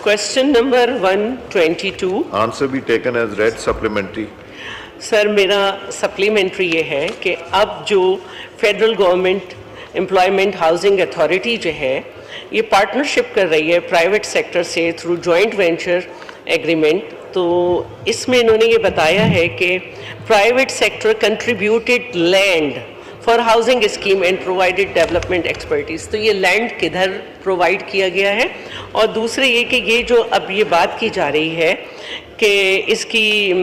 Question number 122. Answer be taken as read supplementary. سر میرا supplementary یہ ہے کہ اب جو federal government employment housing authority جو ہے یہ پارٹنرشپ کر رہی ہے پرائیویٹ سیکٹر سے تھرو جوائنٹ وینچر ایگریمنٹ، تو اس میں انہوں نے یہ بتایا ہے کہ private sector contributed land for housing scheme and provided development expertise, تو یہ لینڈ کدھر پرووائڈ کیا گیا ہے؟ اور دوسرے یہ کہ یہ جو اب یہ بات کی جا رہی ہے کہ اس کی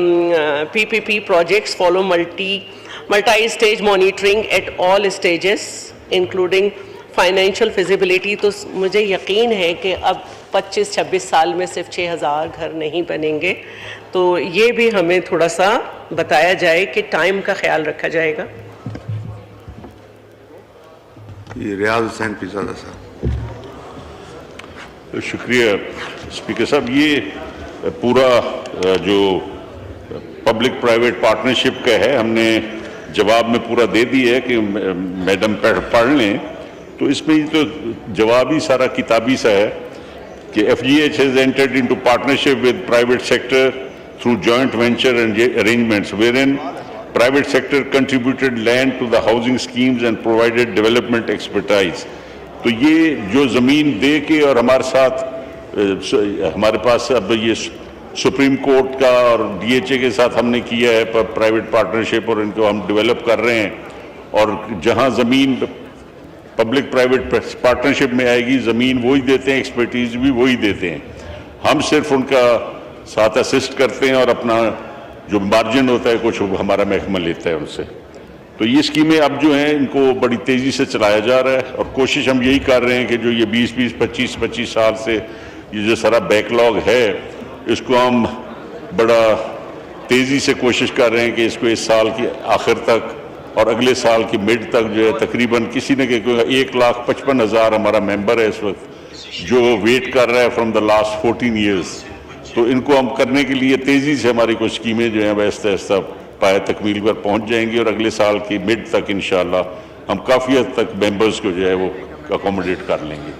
P P P projects follow multi stage monitoring at all stages including financial feasibility, تو مجھے یقین ہے کہ اب 25-26 سال میں صرف 6000 گھر نہیں بنیں گے، تو یہ بھی ہمیں تھوڑا سا بتایا جائے کہ ٹائم کا خیال رکھا جائے گا۔ ریاض حسین پیزادہ صاحب۔ شکریہ اسپیکر صاحب، یہ پورا جو پبلک پرائیویٹ پارٹنرشپ کا ہے ہم نے جواب میں پورا دے دی ہے کہ میڈم پڑھ لیں، تو اس میں تو جواب ہی سارا کتابی سا ہے کہ F G H has entered into partnership with private sector through joint venture arrangements wherein private sector contributed land to the housing schemes and provided development expertise۔ تو یہ جو زمین دے کے اور ہمارے ساتھ ہمارے پاس اب یہ سپریم کورٹ کا اور ڈی ایچ اے کے ساتھ ہم نے کیا ہے پرائیویٹ پارٹنرشپ، اور ان کو ہم ڈیولپ کر رہے ہیں، اور جہاں زمین پبلک پرائیویٹ پارٹنرشپ میں آئے گی زمین وہی دیتے ہیں، ایکسپرٹیز بھی وہی دیتے ہیں، ہم صرف ان کا ساتھ اسسٹ کرتے ہیں اور اپنا جو مارجن ہوتا ہے کچھ ہمارا محکمہ لیتا ہے ان سے۔ تو یہ اسکیمیں اب جو ہیں ان کو بڑی تیزی سے چلایا جا رہا ہے، اور کوشش ہم یہی کر رہے ہیں کہ جو یہ 20-25 سال سے یہ جو سارا بیک لاگ ہے اس کو ہم بڑا تیزی سے کوشش کر رہے ہیں کہ اس کو اس سال کی آخر تک اور اگلے سال کی مڈ تک جو ہے تقریباً کسی نے کہ 1,55,000 ہمارا ممبر ہے اس وقت جو ویٹ کر رہا ہے فرام دا لاسٹ 14 ایئرز، تو ان کو ہم کرنے کے لیے تیزی سے ہماری کچھ اسکیمیں جو ہیں وہ آہستہ آہستہ پائے تکمیل پر پہنچ جائیں گی، اور اگلے سال کی مڈ تک انشاءاللہ ہم کافی حد تک ممبرز کو جو ہے وہ اکوموڈیٹ کر لیں گے۔